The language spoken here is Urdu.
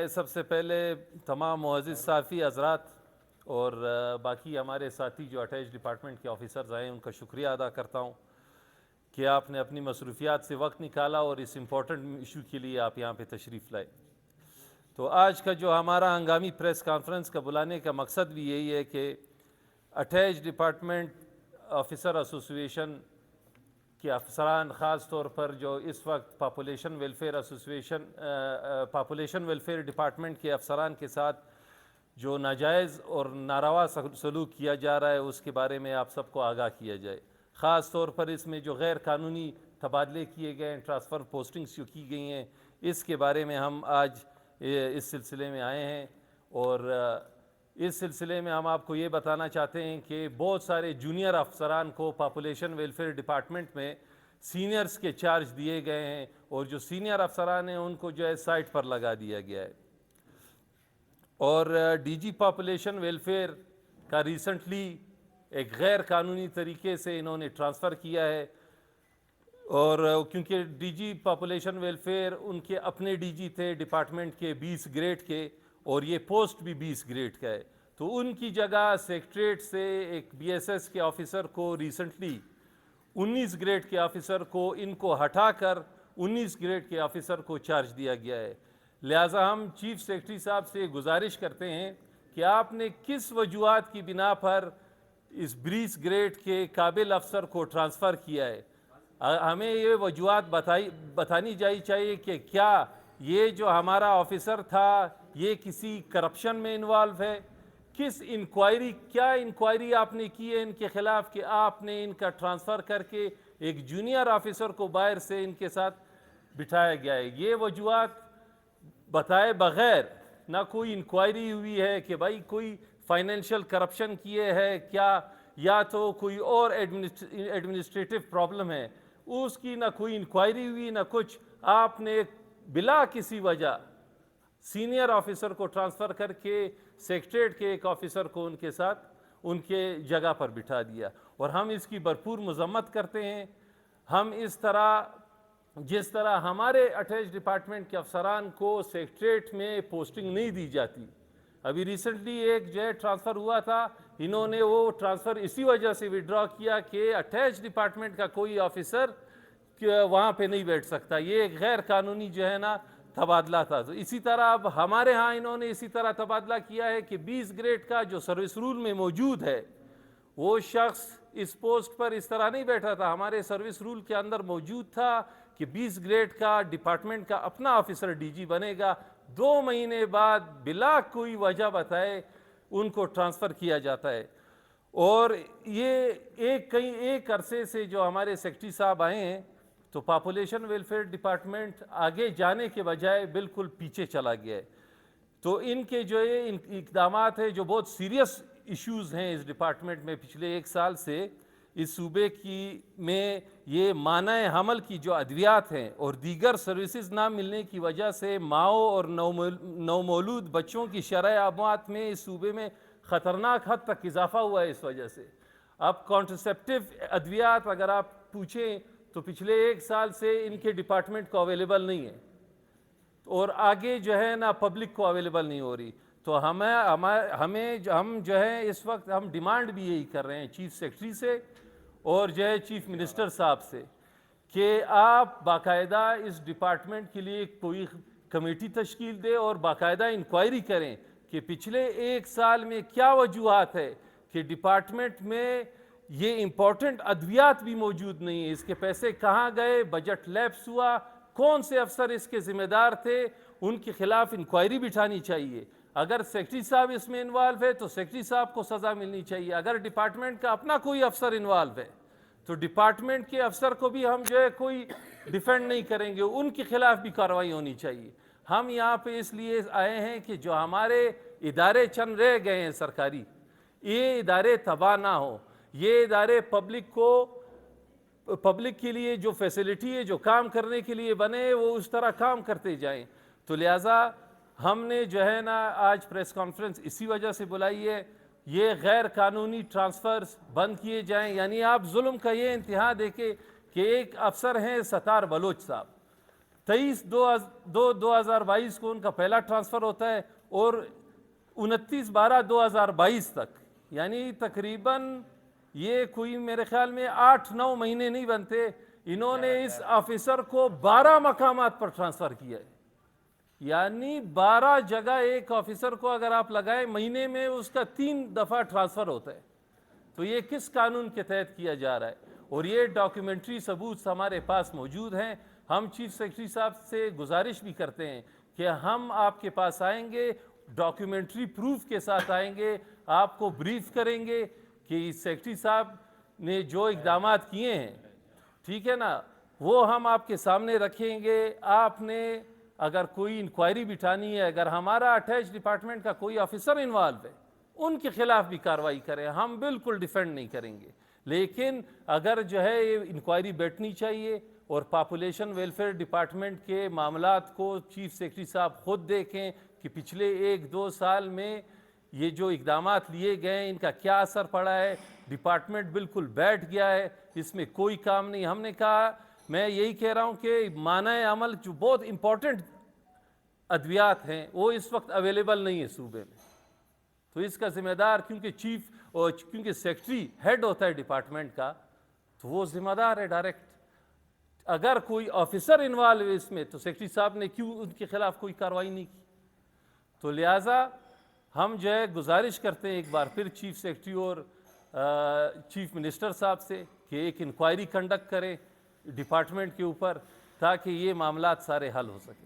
میں سب سے پہلے تمام معزز صحافی حضرات اور باقی ہمارے ساتھی جو اٹیچ ڈپارٹمنٹ کے آفیسرز آئے ان کا شکریہ ادا کرتا ہوں کہ آپ نے اپنی مصروفیات سے وقت نکالا اور اس امپورٹنٹ ایشو کے لیے آپ یہاں پہ تشریف لائے۔ تو آج کا جو ہمارا ہنگامی پریس کانفرنس کا بلانے کا مقصد بھی یہی ہے کہ اٹیچ ڈپارٹمنٹ آفیسر ایسوسیشن کے افسران، خاص طور پر جو اس وقت پاپولیشن ویلفیئر ڈپارٹمنٹ کے افسران کے ساتھ جو ناجائز اور ناروا سلوک کیا جا رہا ہے اس کے بارے میں آپ سب کو آگاہ کیا جائے۔ خاص طور پر اس میں جو غیر قانونی تبادلے کیے گئے ہیں، ٹرانسفر پوسٹنگز جو کی گئی ہیں، اس کے بارے میں ہم آج اس سلسلے میں آئے ہیں۔ اور اس سلسلے میں ہم آپ کو یہ بتانا چاہتے ہیں کہ بہت سارے جونیئر افسران کو پاپولیشن ویلفیئر ڈپارٹمنٹ میں سینئرز کے چارج دیے گئے ہیں، اور جو سینئر افسران ہیں ان کو جو ہے سائٹ پر لگا دیا گیا ہے۔ اور ڈی جی پاپولیشن ویلفیئر کا ریسنٹلی ایک غیر قانونی طریقے سے انہوں نے ٹرانسفر کیا ہے، اور کیونکہ ڈی جی پاپولیشن ویلفیئر ان کے اپنے ڈی جی تھے ڈپارٹمنٹ کے 20 گریڈ کے، اور یہ پوسٹ بھی 20 گریڈ کا ہے، تو ان کی جگہ سیکٹریٹ سے ایک بی ایس ایس کے آفیسر کو ریسنٹلی 19 گریڈ کے آفیسر کو ان کو ہٹا کر 19 گریڈ کے آفیسر کو چارج دیا گیا ہے۔ لہٰذا ہم چیف سیکرٹری صاحب سے گزارش کرتے ہیں کہ آپ نے کس وجوہات کی بنا پر اس 20 گریڈ کے قابل افسر کو ٹرانسفر کیا ہے؟ ہمیں یہ وجوہات بتانی چاہیے کہ کیا یہ جو ہمارا آفیسر تھا یہ کسی کرپشن میں انوالو ہے؟ کیا انکوائری آپ نے کی ہے ان کے خلاف کہ آپ نے ان کا ٹرانسفر کر کے ایک جونیئر آفیسر کو باہر سے ان کے ساتھ بٹھایا گیا ہے؟ یہ وجوہات بتائے بغیر نہ کوئی انکوائری ہوئی ہے کہ بھائی کوئی فائنینشیل کرپشن کیے ہے کیا، یا تو کوئی اور ایڈمنسٹریٹو پرابلم ہے، اس کی نہ کوئی انکوائری ہوئی نہ کچھ۔ آپ نے بلا کسی وجہ سینئر آفیسر کو ٹرانسفر کر کے سیکٹریٹ کے ایک آفیسر کو ان کے ساتھ ان کے جگہ پر بٹھا دیا، اور ہم اس کی بھرپور مذمت کرتے ہیں۔ ہم جس طرح ہمارے اٹیچ ڈپارٹمنٹ کے افسران کو سیکٹریٹ میں پوسٹنگ نہیں دی جاتی، ابھی ریسنٹلی ایک جو ہے ٹرانسفر ہوا تھا، انہوں نے وہ ٹرانسفر اسی وجہ سے وڈرا کیا کہ اٹیچ ڈپارٹمنٹ کا کوئی آفیسر وہاں پہ نہیں بیٹھ سکتا، یہ ایک غیر قانونی جو ہے نا تبادلہ تھا۔ تو اسی طرح اب ہمارے ہاں انہوں نے اسی طرح تبادلہ کیا ہے کہ 20 گریڈ کا جو سروس رول میں موجود ہے وہ شخص اس پوسٹ پر اس طرح نہیں بیٹھا تھا، ہمارے سروس رول کے اندر موجود تھا کہ 20 گریڈ کا ڈپارٹمنٹ کا اپنا آفیسر ڈی جی بنے گا، 2 مہینے بعد بلا کوئی وجہ بتائے ان کو ٹرانسفر کیا جاتا ہے۔ اور یہ ایک عرصے سے جو ہمارے سیکرٹری صاحب آئے ہیں تو پاپولیشن ویلفیئر ڈپارٹمنٹ آگے جانے کے بجائے بالکل پیچھے چلا گیا ہے۔ تو ان کے جو اقدامات ہیں جو بہت سیریس ایشوز ہیں اس ڈپارٹمنٹ میں پچھلے 1 سال سے اس صوبے میں یہ مانع حمل کی جو ادویات ہیں اور دیگر سروسز نہ ملنے کی وجہ سے ماؤں اور نومولود بچوں کی شرح اموات میں اس صوبے میں خطرناک حد تک اضافہ ہوا ہے اس وجہ سے۔ اب کانٹرسیپٹیو ادویات اگر آپ پوچھیں تو پچھلے 1 سال سے ان کے ڈپارٹمنٹ کو اویلیبل نہیں ہے، اور آگے جو ہے نا پبلک کو اویلیبل نہیں ہو رہی۔ تو ہم جو ہے اس وقت ہم ڈیمانڈ بھی یہی کر رہے ہیں چیف سیکرٹری سے اور جو ہے چیف منسٹر صاحب سے کہ آپ باقاعدہ اس ڈپارٹمنٹ کے لیے کوئی کمیٹی تشکیل دے اور باقاعدہ انکوائری کریں کہ پچھلے 1 سال میں کیا وجوہات ہے کہ ڈپارٹمنٹ میں یہ امپورٹنٹ ادویات بھی موجود نہیں ہیں، اس کے پیسے کہاں گئے، بجٹ لیپس ہوا، کون سے افسر اس کے ذمہ دار تھے، ان کے خلاف انکوائری بٹھانی چاہیے۔ اگر سیکرٹری صاحب اس میں انوالو ہے تو سیکرٹری صاحب کو سزا ملنی چاہیے، اگر ڈپارٹمنٹ کا اپنا کوئی افسر انوالو ہے تو ڈپارٹمنٹ کے افسر کو بھی ہم جو ہے کوئی ڈیفینڈ نہیں کریں گے، ان کے خلاف بھی کارروائی ہونی چاہیے۔ ہم یہاں پہ اس لیے آئے ہیں کہ جو ہمارے ادارے چند رہ گئے ہیں سرکاری، یہ ادارے تباہ نہ ہوں، یہ ادارے پبلک کے لیے جو فیسلٹی ہے جو کام کرنے کے لیے بنے وہ اس طرح کام کرتے جائیں۔ تو لہٰذا ہم نے جو ہے نا آج پریس کانفرنس اسی وجہ سے بلائی ہے، یہ غیر قانونی ٹرانسفرز بند کیے جائیں۔ یعنی آپ ظلم کا یہ انتہا دیکھیں کہ ایک افسر ہیں ستار بلوچ صاحب، 23/2/2022 کو ان کا پہلا ٹرانسفر ہوتا ہے اور 29/12/2022 تک، یعنی تقریباً یہ کوئی میرے خیال میں 8-9 مہینے نہیں بنتے، انہوں نے اس آفیسر کو 12 مقامات پر ٹرانسفر کیا ہے. یعنی 12 جگہ ایک آفیسر کو اگر آپ لگائیں مہینے میں اس کا 3 دفعہ ٹرانسفر ہوتا ہے. تو یہ کس قانون کے تحت کیا جا رہا ہے؟ اور یہ ڈاکیومنٹری ثبوت ہمارے پاس موجود ہیں. ہم چیف سیکرٹری صاحب سے گزارش بھی کرتے ہیں کہ ہم آپ کے پاس آئیں گے، ڈاکیومنٹری پروف کے ساتھ آئیں گے، آپ کو بریف کریں گے کہ سیکرٹری صاحب نے جو اقدامات کیے ہیں، ٹھیک ہے نا، وہ ہم آپ کے سامنے رکھیں گے. آپ نے اگر کوئی انکوائری بٹھانی ہے، اگر ہمارا اٹیچ ڈپارٹمنٹ کا کوئی آفیسر انوالو ہے، ان کے خلاف بھی کارروائی کریں، ہم بالکل ڈیفینڈ نہیں کریں گے. لیکن اگر جو ہے یہ انکوائری بیٹھنی چاہیے اور پاپولیشن ویلفیئر ڈپارٹمنٹ کے معاملات کو چیف سیکرٹری صاحب خود دیکھیں کہ پچھلے 1-2 سال میں یہ جو اقدامات لیے گئے ہیں ان کا کیا اثر پڑا ہے. ڈپارٹمنٹ بالکل بیٹھ گیا ہے، اس میں کوئی کام نہیں. ہم نے کہا، میں یہی کہہ رہا ہوں کہ مانع عمل جو بہت امپورٹنٹ ادویات ہیں وہ اس وقت اویلیبل نہیں ہے صوبے میں. تو اس کا ذمہ دار کیونکہ سیکرٹری ہیڈ ہوتا ہے ڈپارٹمنٹ کا، تو وہ ذمہ دار ہے ڈائریکٹ. اگر کوئی آفیسر انوالو ہے اس میں تو سیکرٹری صاحب نے کیوں ان کے خلاف کوئی کارروائی نہیں کی؟ تو لہٰذا ہم جو ہے گزارش کرتے ہیں ایک بار پھر چیف سیکرٹری اور چیف منسٹر صاحب سے کہ ایک انکوائری کنڈکٹ کریں ڈپارٹمنٹ کے اوپر تاکہ یہ معاملات سارے حل ہو سکیں.